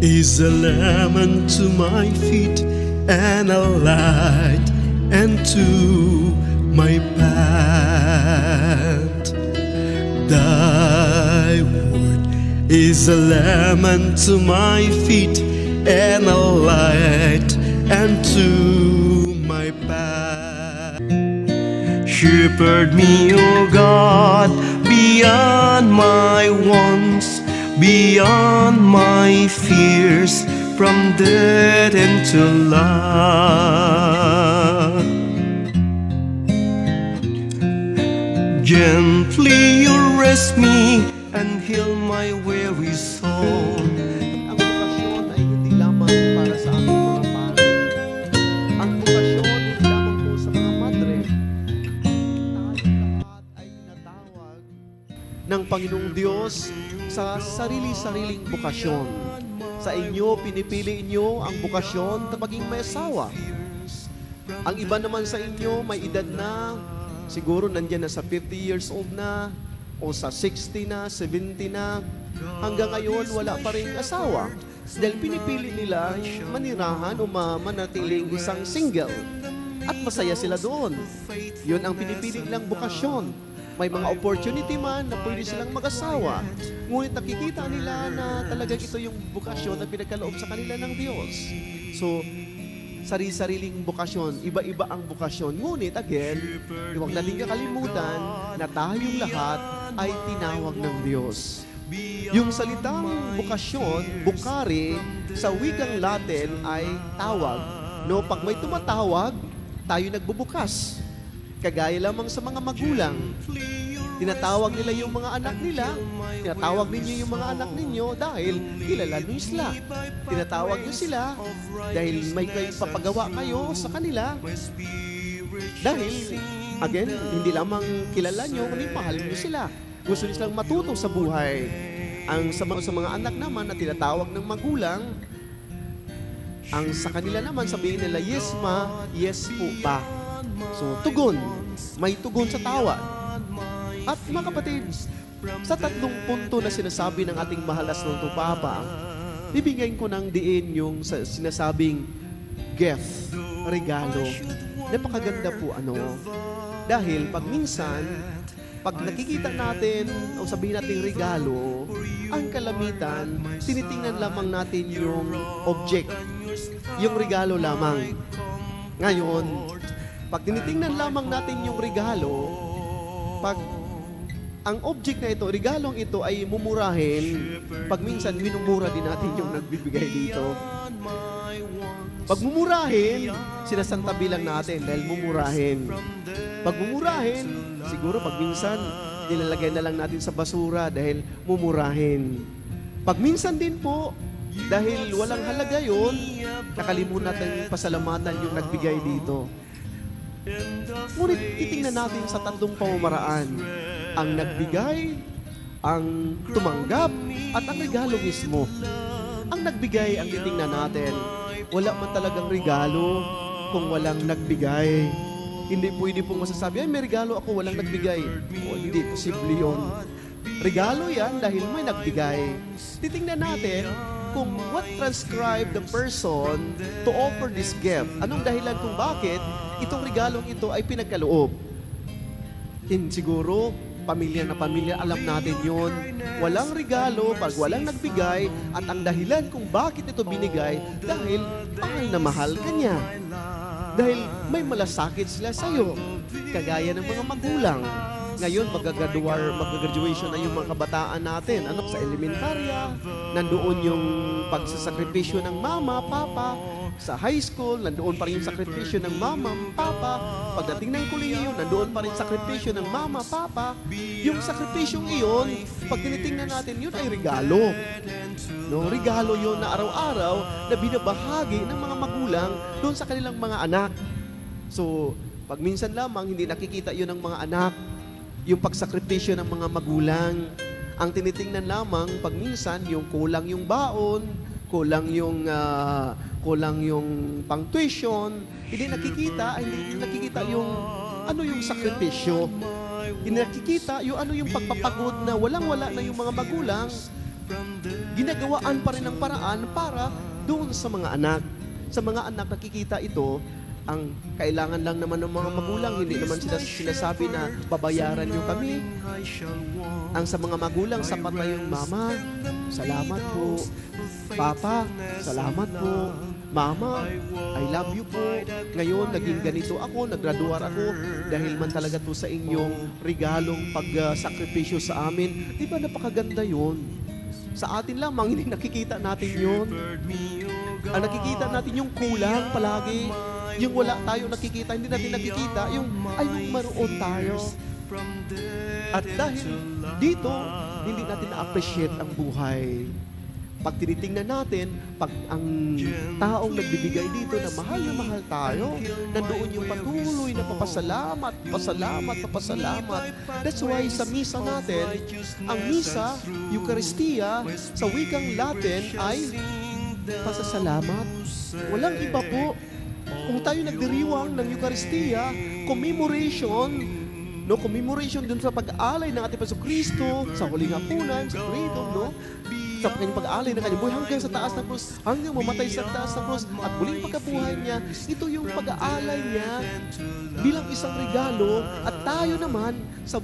is a lamp unto my feet and a light unto my path. Thy word is a lamp unto my feet and a light unto my path. Shepherd me, O God, beyond my wants, beyond my fears, from death into life. Gently you rest me and heal my weary soul. Ang bukasyon ay hindi lamang para sa ating mga pari. Ang bukasyon hindi lamang po sa mga madre. Tayo lahat ay tinatawag ng Panginoong Diyos sa sarili-sariling bukasyon. Sa inyo, pinipili inyo ang bukasyon na maging may asawa. Ang iba naman sa inyo, may edad na, siguro nandyan na sa 50 years old na, o sa 60 na, 70 na, hanggang ngayon wala pa rin asawa. Dahil pinipili nila manirahan o manatiling isang single. At masaya sila doon. Yun ang pinipili nilang bukasyon. May mga opportunity man na pwede silang mag-asawa. Ngunit nakikita nila na talagang ito yung bukasyon na pinagkaloob sa kanila ng Diyos. So, sarili-sariling bukasyon, iba-iba ang bukasyon. Ngunit again, huwag natin kakalimutan na tayong lahat ay tinawag ng Diyos. Yung salitang bukasyon, bukari, sa wikang Latin ay tawag. No, pag may tumatawag, tayo nagbubukas. Kagaya lamang sa mga magulang. Tinatawag nila yung mga anak nila. Tinatawag ninyo yung mga anak ninyo dahil kilala nyo sila. Tinatawag nyo sila dahil may papagawa kayo sa kanila. Dahil, again, hindi lamang kilala nyo, kundi mahal nyo sila. Gusto nyo silang matuto sa buhay. Ang sa mga anak naman na tinatawag ng magulang, ang sa kanila naman sabihin nila, yes ma, yes po pa. So, tugon. May tugon sa tawa. At mga kapatid, sa tatlong punto na sinasabi ng ating mahalas ng Papa, bibigyan ko ng diin yung sinasabing gift, regalo. Napakaganda po dahil pag minsan, pag nakikita natin o sabihin natin regalo, ang kalamitan, tinitingnan lamang natin yung object, yung regalo lamang. Ngayon, pag tinitingnan lamang natin yung regalo, pag ang object na ito, regalong ito ay mumurahin, pag minsan minumura din natin yung nagbibigay dito. Pag mumurahin, sinasantabi lang natin dahil mumurahin. Pag mumurahin, siguro pag minsan nilalagay na lang natin sa basura dahil mumurahin. Pag minsan din po, dahil walang halaga yun, nakalimutan natin pasalamatan yung nagbigay dito. Ngunit titingnan natin sa tatlong pamamaraan. Ang nagbigay, ang tumanggap, at ang regalo mismo. Ang nagbigay ang titingnan natin. Wala man talagang regalo kung walang nagbigay. Hindi pwede pong masasabi, ay may regalo ako, walang nagbigay. O, hindi posible yun. Regalo yan dahil may nagbigay. Titingnan natin kung what transcribed the person to offer this gift. Anong dahilan kung bakit itong regalong ito ay pinagkaloob? Siguro, pamilya na pamilya, alam natin yon. Walang regalo pag walang nagbigay at ang dahilan kung bakit ito binigay dahil mahal na mahal ka niya. Dahil may malasakit sila sa'yo. Kagaya ng mga magulang. Ngayon, mag-graduation na yung mga kabataan natin. Sa elementarya, nandoon yung pagsasakripisyo ng mama, papa. Sa high school, nandoon pa rin yung sakripisyo ng mama, papa. Pagdating ng kolehiyo, nandoon pa rin sakripisyo ng mama, papa. Yung sakripisyong iyon, pag tinitingnan natin, yun ay regalo. No, regalo yun na araw-araw na binabahagi ng mga magulang doon sa kanilang mga anak. So, pag minsan lamang, hindi nakikita yun ng mga anak. Yung pagsakripisyo ng mga magulang. Ang tinitingnan lamang, pag minsan, yung kulang yung baon, kulang yung pang-tuition, hindi nakikita yung yung sakripisyo. Hindi nakikita yung yung pagpapagod na walang-wala na yung mga magulang ginagawaan pa rin ng paraan para doon sa mga anak. Sa mga anak, nakikita ito, ang kailangan lang naman ng mga magulang, hindi naman sila sinasabi na babayaran niyo kami. Ang sa mga magulang, sapat na yung mama, salamat po. Papa, salamat po. Mama, I love you po. Ngayon, naging ganito ako, naggraduar ako dahil man talaga to sa inyong regalong pag-sakripisyo sa amin. Di ba napakaganda yun? Sa atin lamang, hindi nakikita natin yun. Ang nakikita natin yung kulang palagi. Yung wala tayo nakikita, hindi natin nakikita. Yung maroon tayo. At dahil dito, hindi natin na-appreciate ang buhay. Pag tinitingnan natin, pag ang taong nagbibigay dito na mahal tayo, nandoon yung patuloy na papasalamat. That's why sa misa natin, ang misa, Eucharistia, sa wikang Latin ay pasasalamat. Walang iba po. Kung tayo nagdiriwang ng Eucharistia, commemoration dun sa pag-aalay ng ating Jesucristo, sa huling hapunan, sa credo, no? Sa pag-aalay ng kanyang buhay hanggang sa taas ng krus, hanggang mamatay sa taas ng krus, at muling pagkabuhay niya, ito yung pag-aalay niya bilang isang regalo, at tayo naman sa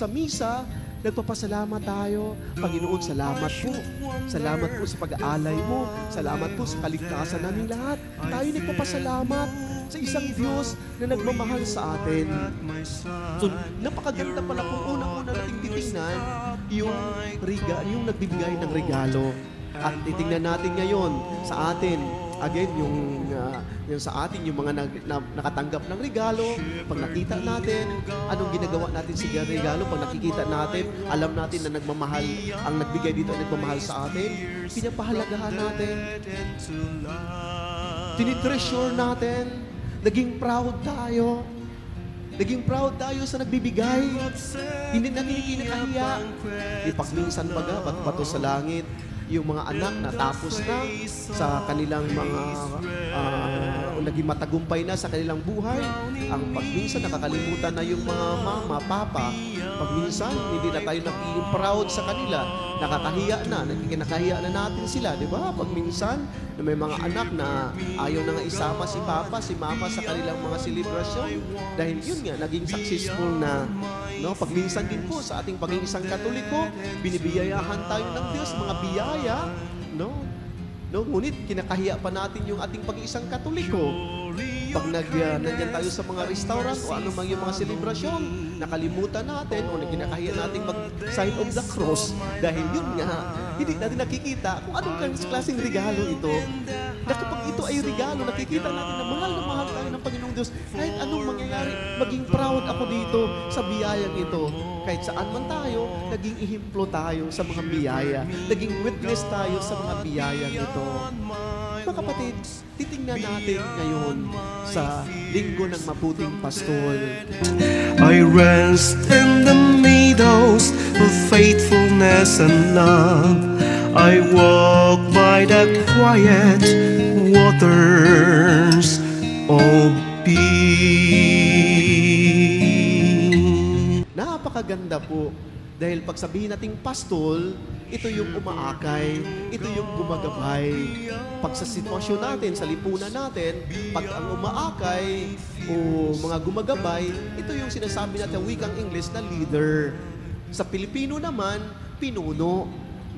misa, nagpapasalamat tayo. Panginoon, salamat po. Salamat po sa pag-aalay mo. Salamat po sa kaligtasan namin lahat. Tayo nagpapasalamat sa isang Diyos na nagmamahal sa atin. So, napakaganda pala kung unang-una nating titingnan yung nagbibigay ng regalo. At titingnan natin ngayon sa atin, again, yung sa atin, yung mga nakatanggap ng regalo, pag nakita natin, anong ginagawa natin sa regalo, pag nakikita natin, alam natin na nagmamahal, ang nagbigay dito ay nagmamahal sa atin, pinapahalagahan natin, tinitreasure natin, naging proud tayo sa nagbibigay, hindi natin kinakahiya. Pag minsan baga, bato sa langit, yung mga anak natapos na sa kanilang mga naging matagumpay na sa kanilang buhay. Ang pagminsan nakakalimutan na yung mga mama, papa. Pagminsan hindi na tayo naging proud sa kanila. Nakakahiya na, kinakahiya na natin sila, di ba? Pagminsan na may mga anak na ayaw na nga isama si papa, si mama sa kanilang mga selebrasyon dahil yun nga naging successful na. No, pagminsan din po sa ating pagiging isang Katoliko, binibiyayahan tayo ng Diyos, mga biyaya, no? Ngunit kinakahiya pa natin yung ating pag-iisang Katoliko. Pag nandiyan tayo sa mga restaurant o ano mang yung mga selebrasyon, nakalimutan natin o kinakahiya natin mag-sign of the cross dahil yun nga, hindi natin nakikita kung anong klaseng regalo ito. Na kapag ito ay regalo, nakikita natin na mahal tayo ng Panginoong Diyos. Kahit anong mangyayari, maging proud ako dito sa biyayang ito. Kahit saan man tayo, naging ihimplo tayo sa mga biyaya. Naging witness tayo sa mga biyayang ito. Mga kapatid, titingnan natin ngayon sa Linggo ng Mabuting Pastol. I rest in the meadows of faithfulness and love. I walk by the quiet waters of peace. Napakaganda po. Dahil pag sabihin nating pastol, ito yung umaakay, ito yung gumagabay. Pag sa sitwasyon natin, sa lipunan natin, pag ang umaakay o mga gumagabay, ito yung sinasabi natin wikang English na leader. Sa Pilipino naman, pinuno.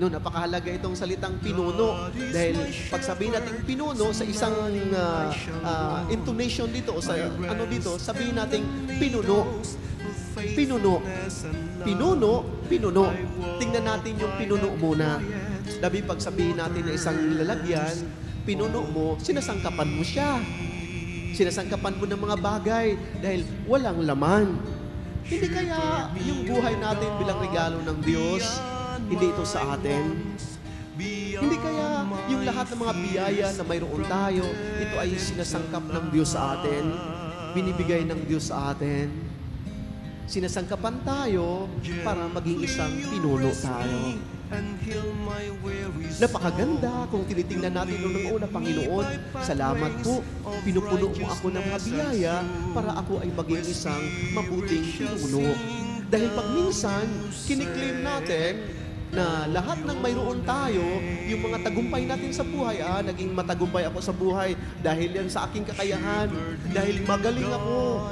No, napakahalaga itong salitang pinuno dahil pag sabihin natin pinuno sa isang intonation dito o sa ano dito, sabihin natin pinuno. Pinuno. Tingnan natin yung pinuno muna. Dabi pag sabihin natin na isang lalagyan, pinuno mo, sinasangkapan mo siya. Sinasangkapan mo ng mga bagay dahil walang laman. Hindi kaya yung buhay natin bilang regalo ng Diyos, hindi ito sa atin? Hindi kaya yung lahat ng mga biyaya na mayroon tayo, ito ay sinasangkap ng Diyos sa atin, binibigay ng Diyos sa atin. Sinasangkapan tayo para maging isang pinuno tayo. Napakaganda kung tinitingnan natin noong una, Panginoon, salamat po, pinupuno mo ako ng mga biyaya para ako ay maging isang mabuting pinuno. Dahil pag minsan, kiniklaim natin na lahat ng mayroon tayo, yung mga tagumpay natin sa buhay, naging matagumpay ako sa buhay dahil yan sa aking kakayahan, dahil magaling ako.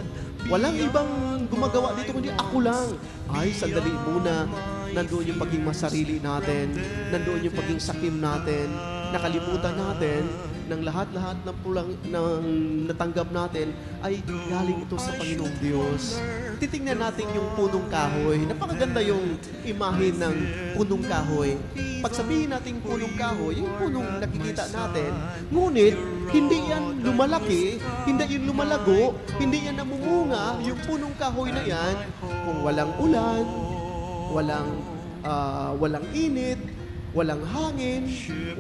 Walang ibang gumagawa dito kundi ako lang. Ay, sandali muna. Nandoon yung paging masarili natin. Nandoon yung paging sakim natin. Nakalimutan natin ng lahat-lahat ng natanggap natin ay galing ito sa Panginoong Diyos. Titingnan natin yung punong kahoy. Napakaganda yung imahe ng punong kahoy. Pag sabihin natin punong kahoy, yung punong nakikita natin, ngunit hindi yan lumalaki, hindi yan lumalago, hindi yan namumunga, yung punong kahoy na yan, kung walang ulan, walang init, walang hangin,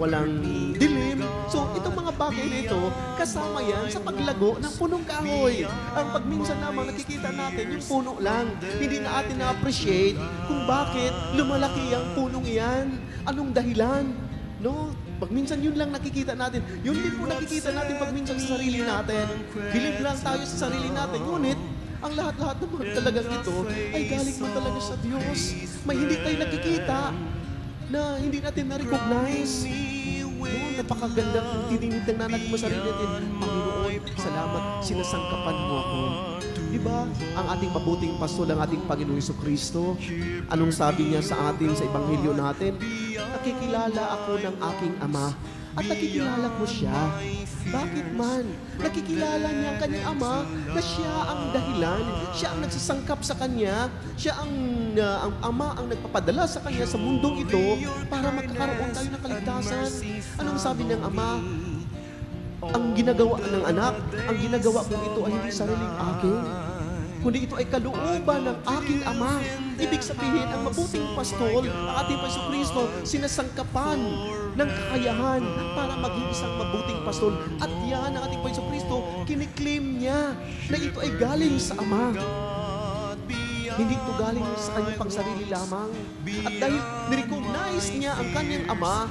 walang dilim. So, itong mga bagay na ito, kasama yan sa paglago ng punong kahoy. Ang pagminsan naman nakikita natin yung puno lang. Hindi na atin na-appreciate kung bakit lumalaki ang punong iyan. Anong dahilan? No? Pagminsan yun lang nakikita natin. Yun din po nakikita natin pagminsan sa sarili natin. Bilib lang tayo sa sarili natin. Ngunit, ang lahat-lahat naman talagang ito ay galing man talaga sa Diyos. May hindi tayo nakikita na hindi natin na-recognize. Napakaganda kung tinitingnan natin sa sarili natin. Panginoon, salamat, sinasangkapan mo ako. Diba? Ang ating mabuting pastol, ang ating Panginoong Jesucristo, anong sabi niya sa atin sa Ebanghelyo natin? Nakikilala ako ng aking Ama at nakikilala ko siya. Bakit man? Nakikilala niya ang kanyang Ama na siya ang dahilan, siya ang nagsasangkap sa kanya, siya ang Ama ang nagpapadala sa kanya sa mundong ito para magkakaroon tayo ng kaligtasan. Anong sabi ng Ama? Ang ginagawa ng anak, ang ginagawa kong ito ay hindi sariling akin, kundi ito ay kalooban ng aking Ama. Ibig sabihin, ang mabuting pastol, ang ating Jesucristo, sinasangkapan ng kakayahan para maging isang mabuting pastol. At yan, ang ating Jesucristo, kiniklaim niya na ito ay galing sa Ama. Hindi ito galing sa kanyang pangsarili lamang. At dahil nirecognize niya ang kanyang Ama,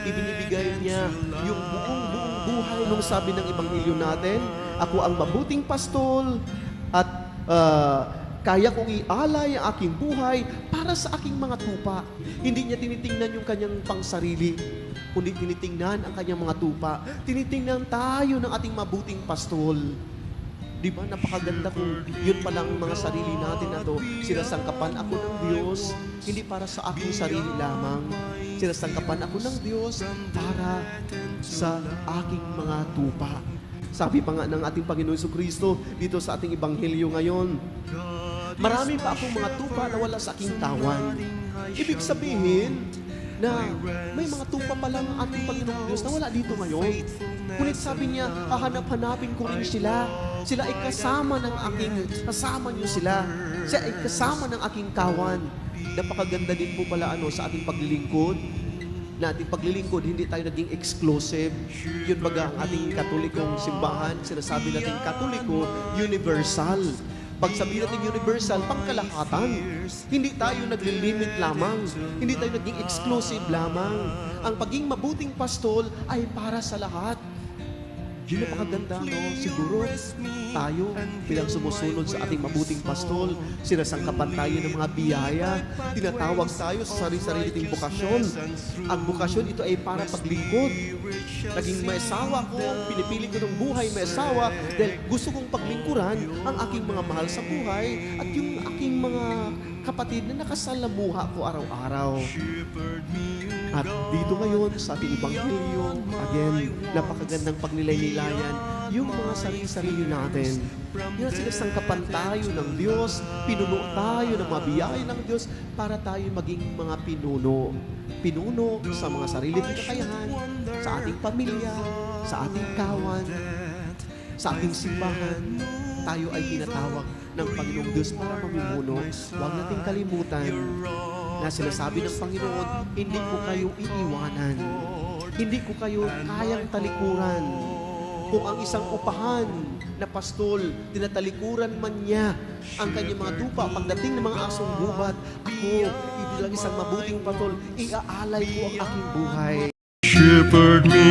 ibinibigay niya yung buong buhay nung sabi ng Ebanghelyo natin, ako ang mabuting pastol at kaya kong ialay ang aking buhay para sa aking mga tupa. Hindi niya tinitingnan yung kanyang pangsarili, kundi tinitingnan ang kanyang mga tupa. Tinitingnan tayo ng ating mabuting pastol. Di ba? Napakaganda kung yun palang mga sarili natin na to. Sinasangkapan ako ng Diyos, hindi para sa aking sarili lamang. Sinasangkapan ako ng Diyos para sa aking mga tupa. Sabi pa nga ng ating Panginoon Jesucristo dito sa ating Ebanghelyo ngayon, marami pa akong mga tupa na wala sa aking tawan. Ibig sabihin na may mga tupa pa lang ang ating Panginoong Diyos na wala dito ngayon. Ngunit sabi niya, hahanap-hanapin ko rin sila. Sila ay kasama niyo sila. Sila ay kasama ng aking kawan. Napakaganda din po pala sa ating paglilingkod. Na ating paglilingkod, hindi tayo naging exclusive. Yun baga ang ating katolikong simbahan, sinasabi natin katoliko, universal. Pag sabihin natin universal, pangkalahatan. Hindi tayo naglilimit lamang. Hindi tayo naging exclusive lamang. Ang pagiging mabuting pastol ay para sa lahat. Yun ang maganda, no? Siguro tayo bilang sumusunod sa ating mabuting pastol, sinasangkapan tayo ng mga biyaya, tinatawag tayo sa sarili-sarili nating bukasyon. Ang bukasyon ito ay para paglingkod. Naging may asawa ko, pinipili ko ng buhay may asawa dahil gusto kong paglingkuran ang aking mga mahal sa buhay at yung aking mga kapatid na nakasalamuha ko araw-araw. At dito ngayon sa ating Ebanghelyo, again, napakagandang pagnilay-nilayan yung mga sarili-sarili natin. Yung sinasangkapan tayo ng Diyos, pinuno tayo ng mga biyaya ng Diyos para tayo maging mga pinuno. Pinuno sa mga sarili nating kakayahan, sa ating pamilya, sa ating kawan, sa ating simbahan. Tayo ay tinatawag ng Panginoong Diyos para mamumuno. Huwag nating kalimutan na sinasabi ng Panginoon, hindi ko kayo iiwanan. Hindi ko kayo kayang talikuran. Kung ang isang upahan na pastol, tinatalikuran man niya ang kanyang mga tupa, pagdating ng mga asong gubat, ako, bilang isang mabuting pastol, iaalay ko ang aking buhay. Shepherd me